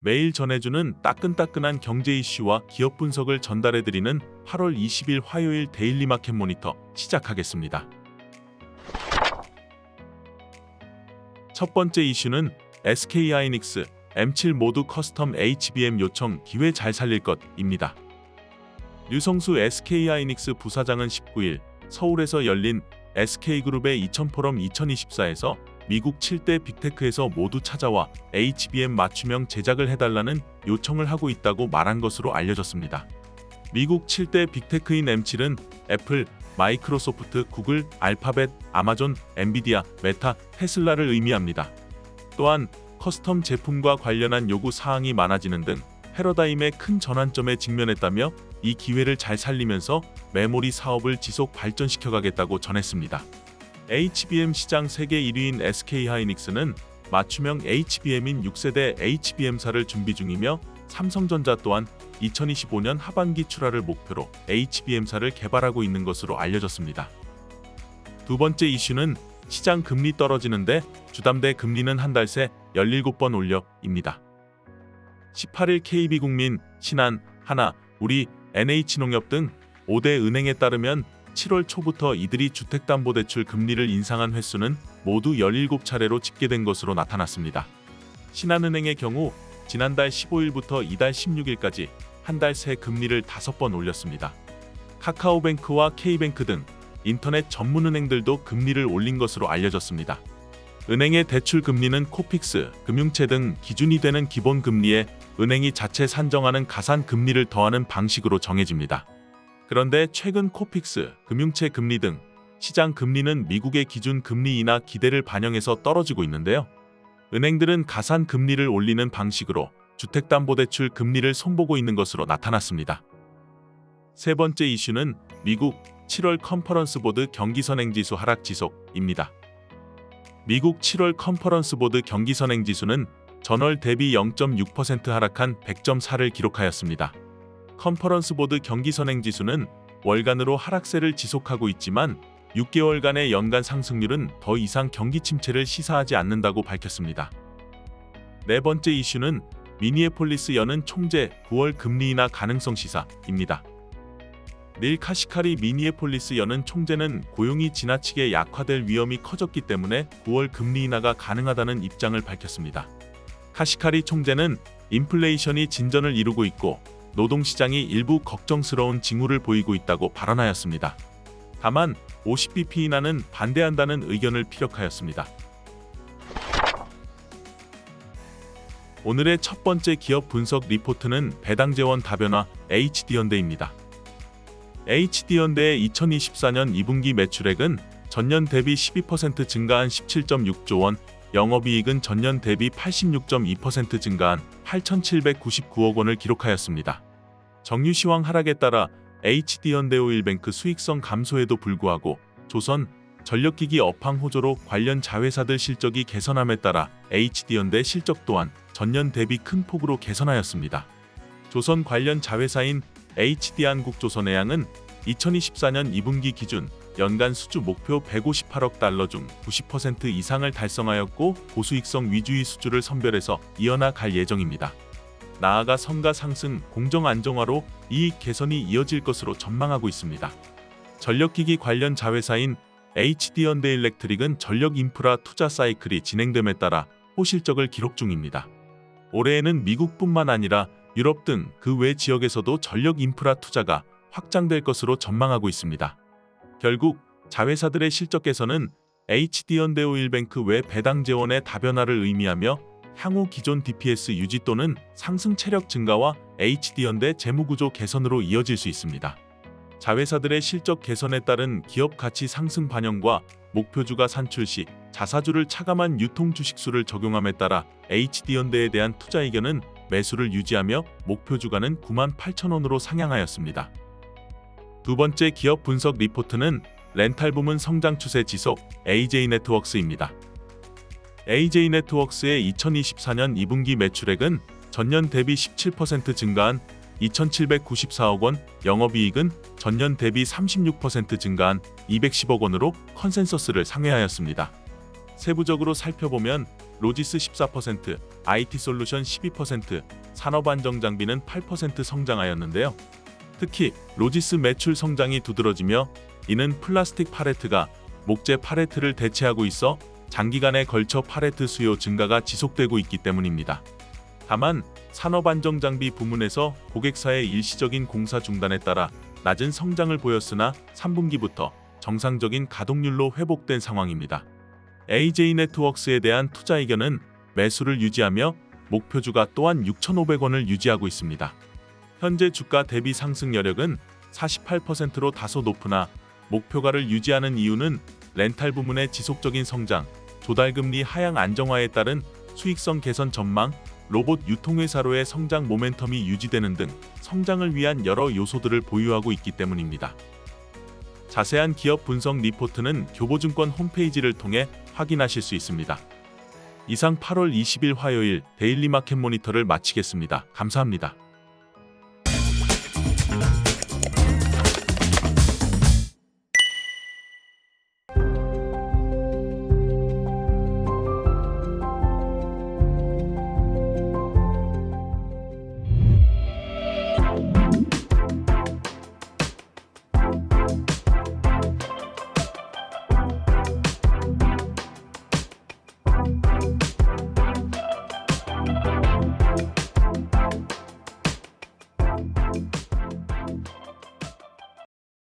매일 전해주는 따끈따끈한 경제 이슈와 기업 분석을 전달해드리는 8월 20일 화요일 데일리 마켓 모니터 시작하겠습니다. 첫 번째 이슈는 SK하이닉스, M7 모두 커스텀 HBM 요청 기회 잘 살릴 것입니다. 류성수 SK하이닉스 부사장은 19일 서울에서 열린 SK그룹의 2000포럼 2024에서 미국 7대 빅테크에서 모두 찾아와 HBM 맞춤형 제작을 해달라는 요청을 하고 있다고 말한 것으로 알려졌습니다. 미국 7대 빅테크인 M7은 애플, 마이크로소프트, 구글, 알파벳, 아마존, 엔비디아, 메타, 테슬라를 의미합니다. 또한 커스텀 제품과 관련한 요구 사항이 많아지는 등 패러다임의 큰 전환점에 직면했다며 이 기회를 잘 살리면서 메모리 사업을 지속 발전시켜가겠다고 전했습니다. HBM 시장 세계 1위인 SK하이닉스는 맞춤형 HBM인 6세대 HBM사를 준비 중이며 삼성전자 또한 2025년 하반기 출하를 목표로 HBM사를 개발하고 있는 것으로 알려졌습니다. 두 번째 이슈는 시장 금리 떨어지는데 주담대 금리는 한 달 새 17번 올려입니다. 18일 KB국민, 신한, 하나, 우리, NH농협 등 5대 은행에 따르면 7월 초부터 이들이 주택담보대출 금리를 인상한 횟수는 모두 17차례로 집계된 것으로 나타났습니다. 신한은행의 경우 지난달 15일부터 이달 16일까지 한 달 새 금리를 5번 올렸습니다. 카카오뱅크와 K뱅크 등 인터넷 전문은행들도 금리를 올린 것으로 알려졌습니다. 은행의 대출 금리는 코픽스, 금융채 등 기준이 되는 기본 금리에 은행이 자체 산정하는 가산 금리를 더하는 방식으로 정해집니다. 그런데 최근 코픽스, 금융채 금리 등 시장 금리는 미국의 기준 금리 인하 기대를 반영해서 떨어지고 있는데요. 은행들은 가산 금리를 올리는 방식으로 주택담보대출 금리를 손보고 있는 것으로 나타났습니다. 세 번째 이슈는 미국 7월 컨퍼런스 보드 경기선행지수 하락 지속입니다. 미국 7월 컨퍼런스 보드 경기선행지수는 전월 대비 0.6% 하락한 100.4를 기록하였습니다. 컨퍼런스 보드 경기선행지수는 월간으로 하락세를 지속하고 있지만 6개월간의 연간 상승률은 더 이상 경기 침체를 시사하지 않는다고 밝혔습니다. 네 번째 이슈는 미니애폴리스 여는 총재 9월 금리 인하 가능성 시사입니다. 닐 카시카리 미니애폴리스 여는 총재는 고용이 지나치게 약화될 위험이 커졌기 때문에 9월 금리 인하가 가능하다는 입장을 밝혔습니다. 카시카리 총재는 인플레이션이 진전을 이루고 있고 노동시장이 일부 걱정스러운 징후를 보이고 있다고 발언하였습니다. 다만 50bp 인하는 반대한다는 의견을 피력하였습니다. 오늘의 첫 번째 기업 분석 리포트는 배당재원 다변화 HD현대입니다. HD현대의 2024년 2분기 매출액은 전년 대비 12% 증가한 17.6조 원, 영업이익은 전년 대비 86.2% 증가한 8,799억 원을 기록하였습니다. 정유시황 하락에 따라 HD현대오일뱅크 수익성 감소에도 불구하고 조선, 전력기기 업황 호조로 관련 자회사들 실적이 개선함에 따라 HD현대 실적 또한 전년 대비 큰 폭으로 개선하였습니다. 조선 관련 자회사인 HD한국조선해양은 2024년 2분기 기준 연간 수주 목표 158억 달러 중 90% 이상을 달성하였고 고수익성 위주의 수주를 선별해서 이어나갈 예정입니다. 나아가 성과 상승, 공정 안정화로 이익 개선이 이어질 것으로 전망하고 있습니다. 전력기기 관련 자회사인 HD현대일렉트릭은 전력 인프라 투자 사이클이 진행됨에 따라 호실적을 기록 중입니다. 올해에는 미국뿐만 아니라 유럽 등 그 외 지역에서도 전력 인프라 투자가 확장될 것으로 전망하고 있습니다. 결국 자회사들의 실적 개선은 HD현대오일뱅크 외 배당 재원의 다변화를 의미하며 향후 기존 DPS 유지 또는 상승 체력 증가와 HD현대 재무구조 개선으로 이어질 수 있습니다. 자회사들의 실적 개선에 따른 기업 가치 상승 반영과 목표주가 산출 시 자사주를 차감한 유통 주식수를 적용함에 따라 HD현대에 대한 투자 의견은 매수를 유지하며 목표주가는 98,000원으로 상향하였습니다. 두 번째 기업 분석 리포트는 렌탈 부문 성장 추세 지속 AJ네트워크스입니다. AJ네트워크스의 2024년 2분기 매출액은 전년 대비 17% 증가한 2,794억 원, 영업이익은 전년 대비 36% 증가한 210억 원으로 컨센서스를 상회하였습니다. 세부적으로 살펴보면 로지스 14%, IT솔루션 12%, 산업안정장비는 8% 성장하였는데요. 특히 로지스 매출 성장이 두드러지며 이는 플라스틱 팔레트가 목재 팔레트를 대체하고 있어 장기간에 걸쳐 팔레트 수요 증가가 지속되고 있기 때문입니다. 다만 산업안정장비 부문에서 고객사의 일시적인 공사 중단에 따라 낮은 성장을 보였으나 3분기부터 정상적인 가동률로 회복된 상황입니다. AJ네트워크스에 대한 투자 의견은 매수를 유지하며 목표주가 또한 6,500원을 유지하고 있습니다. 현재 주가 대비 상승 여력은 48%로 다소 높으나 목표가를 유지하는 이유는 렌탈 부문의 지속적인 성장, 조달금리 하향 안정화에 따른 수익성 개선 전망, 로봇 유통회사로의 성장 모멘텀이 유지되는 등 성장을 위한 여러 요소들을 보유하고 있기 때문입니다. 자세한 기업 분석 리포트는 교보증권 홈페이지를 통해 확인하실 수 있습니다. 이상 8월 20일 화요일 데일리 마켓 모니터를 마치겠습니다. 감사합니다.